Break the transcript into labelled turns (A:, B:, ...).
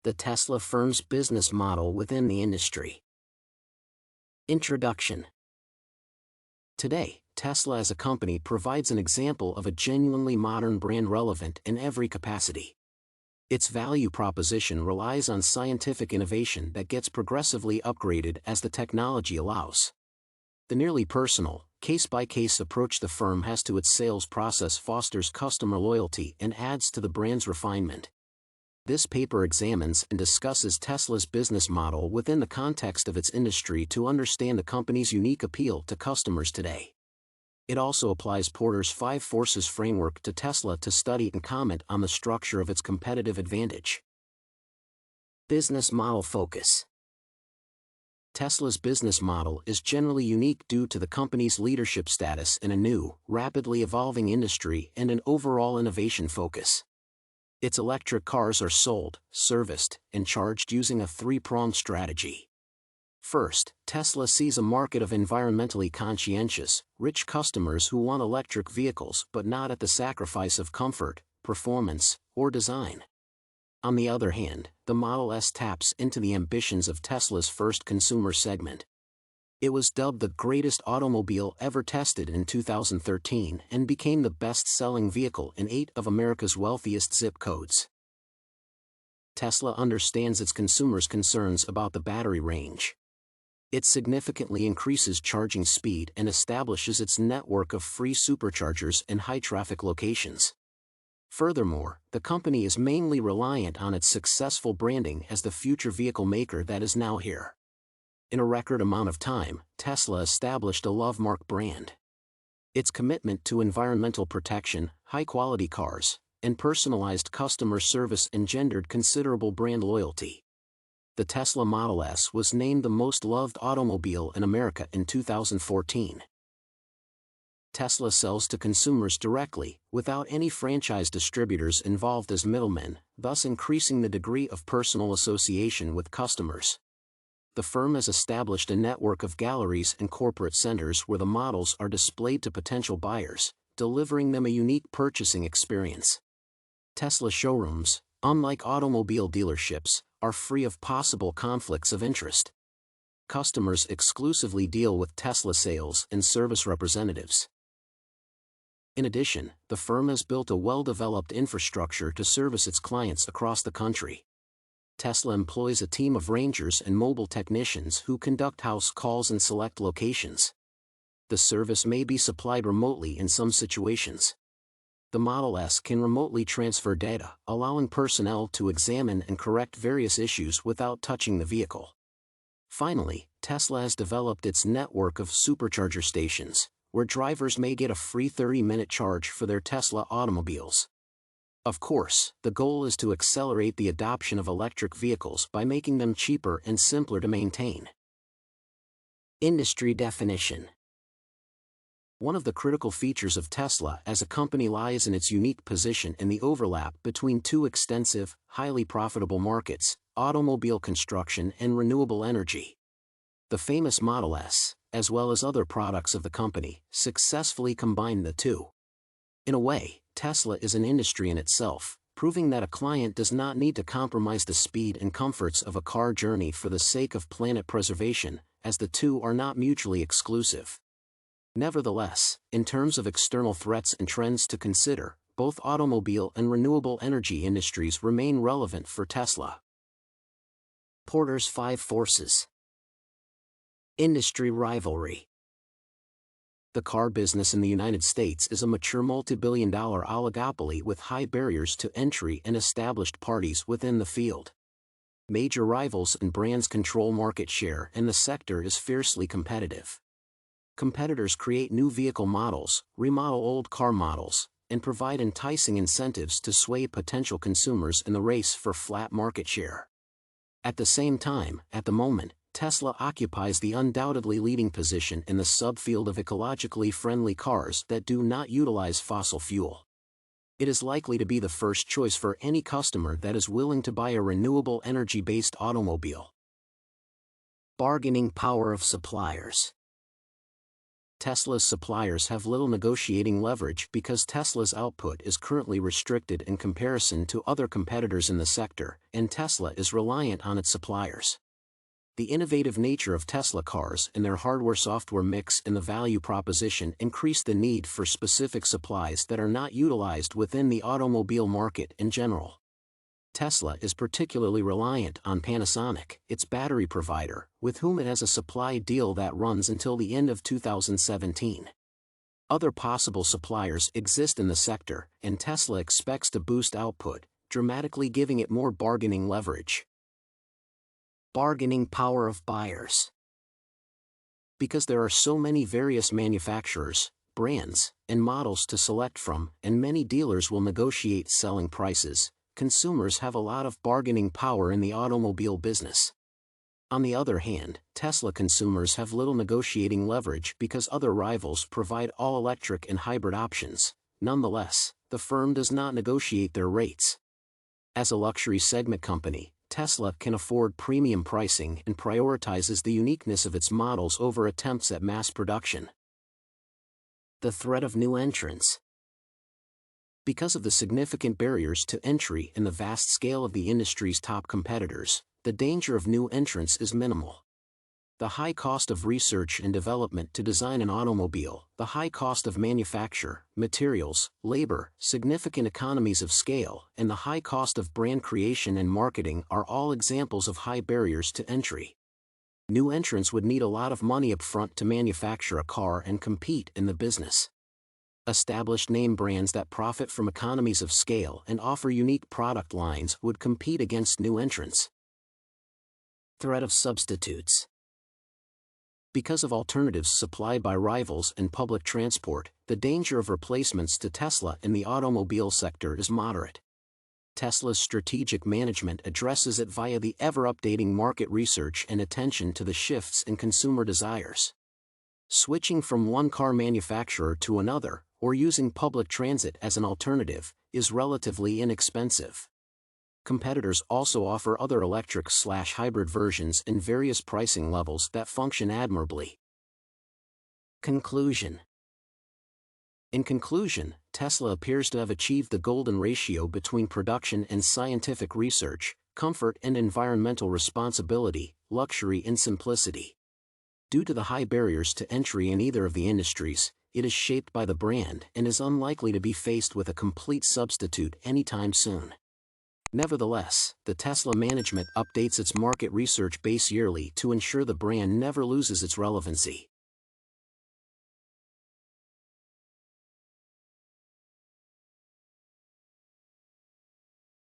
A: the Tesla firm's business model within the industry. Introduction. Today, Tesla as a company provides an example of a genuinely modern brand relevant in every capacity. Its value proposition relies on scientific innovation that gets progressively upgraded as the technology allows. The nearly personal, case-by-case approach the firm has to its sales process fosters customer loyalty and adds to the brand's refinement. This paper examines and discusses Tesla's business model within the context of its industry to understand the company's unique appeal to customers today. It also applies Porter's 5 Forces framework to Tesla to study and comment on the structure of its competitive advantage. Business model focus. Tesla's business model is generally unique due to the company's leadership status in a new, rapidly evolving industry and an overall innovation focus. Its electric cars are sold, serviced, and charged using a 3-pronged strategy. First, Tesla sees a market of environmentally conscientious, rich customers who want electric vehicles but not at the sacrifice of comfort, performance, or design. On the other hand, the Model S taps into the ambitions of Tesla's first consumer segment. It was dubbed the greatest automobile ever tested in 2013 and became the best-selling vehicle in 8 of America's wealthiest zip codes. Tesla understands its consumers' concerns about the battery range. It significantly increases charging speed and establishes its network of free superchargers in high-traffic locations. Furthermore, the company is mainly reliant on its successful branding as the future vehicle maker that is now here. In a record amount of time, Tesla established a Lovemark brand. Its commitment to environmental protection, high-quality cars, and personalized customer service engendered considerable brand loyalty. The Tesla Model S was named the most loved automobile in America in 2014. Tesla sells to consumers directly, without any franchise distributors involved as middlemen, thus increasing the degree of personal association with customers. The firm has established a network of galleries and corporate centers where the models are displayed to potential buyers, delivering them a unique purchasing experience. Tesla showrooms, unlike automobile dealerships, are free of possible conflicts of interest. Customers exclusively deal with Tesla sales and service representatives. In addition, the firm has built a well-developed infrastructure to service its clients across the country. Tesla employs a team of rangers and mobile technicians who conduct house calls in select locations. The service may be supplied remotely in some situations. The Model S can remotely transfer data, allowing personnel to examine and correct various issues without touching the vehicle. Finally, Tesla has developed its network of supercharger stations, where drivers may get a free 30-minute charge for their Tesla automobiles. Of course, the goal is to accelerate the adoption of electric vehicles by making them cheaper and simpler to maintain. Industry definition. One of the critical features of Tesla as a company lies in its unique position in the overlap between 2 extensive, highly profitable markets, automobile construction and renewable energy. The famous Model S, as well as other products of the company, successfully combine the two. In a way, Tesla is an industry in itself, proving that a client does not need to compromise the speed and comforts of a car journey for the sake of planet preservation, as the two are not mutually exclusive. Nevertheless, in terms of external threats and trends to consider, both automobile and renewable energy industries remain relevant for Tesla. Porter's 5 Forces. Industry rivalry. The car business in the United States is a mature multi-billion-dollar oligopoly with high barriers to entry and established parties within the field. Major rivals and brands control market share and the sector is fiercely competitive. Competitors create new vehicle models, remodel old car models, and provide enticing incentives to sway potential consumers in the race for flat market share. At the same time, at the moment, Tesla occupies the undoubtedly leading position in the subfield of ecologically friendly cars that do not utilize fossil fuel. It is likely to be the first choice for any customer that is willing to buy a renewable energy-based automobile. Bargaining power of suppliers. Tesla's suppliers have little negotiating leverage because Tesla's output is currently restricted in comparison to other competitors in the sector, and Tesla is reliant on its suppliers. The innovative nature of Tesla cars and their hardware-software mix and the value proposition increase the need for specific supplies that are not utilized within the automobile market in general. Tesla is particularly reliant on Panasonic, its battery provider, with whom it has a supply deal that runs until the end of 2017. Other possible suppliers exist in the sector, and Tesla expects to boost output, dramatically giving it more bargaining leverage. Bargaining power of buyers. Because there are so many various manufacturers, brands, and models to select from, and many dealers will negotiate selling prices, consumers have a lot of bargaining power in the automobile business. On the other hand, Tesla consumers have little negotiating leverage because other rivals provide all-electric and hybrid options. Nonetheless, the firm does not negotiate their rates. As a luxury segment company, Tesla can afford premium pricing and prioritizes the uniqueness of its models over attempts at mass production. The threat of new entrants. Because of the significant barriers to entry and the vast scale of the industry's top competitors, the danger of new entrants is minimal. The high cost of research and development to design an automobile, the high cost of manufacture, materials, labor, significant economies of scale, and the high cost of brand creation and marketing are all examples of high barriers to entry. New entrants would need a lot of money upfront to manufacture a car and compete in the business. Established name brands that profit from economies of scale and offer unique product lines would compete against new entrants. Threat of substitutes. Because of alternatives supplied by rivals and public transport, the danger of replacements to Tesla in the automobile sector is moderate. Tesla's strategic management addresses it via the ever-updating market research and attention to the shifts in consumer desires. Switching from one car manufacturer to another, or using public transit as an alternative, is relatively inexpensive. Competitors also offer other electric/hybrid versions in various pricing levels that function admirably. Conclusion. In conclusion, Tesla appears to have achieved the golden ratio between production and scientific research, comfort and environmental responsibility, luxury and simplicity. Due to the high barriers to entry in either of the industries, it is shaped by the brand and is unlikely to be faced with a complete substitute anytime soon. Nevertheless, the Tesla management updates its market research base yearly to ensure the brand never loses its relevancy.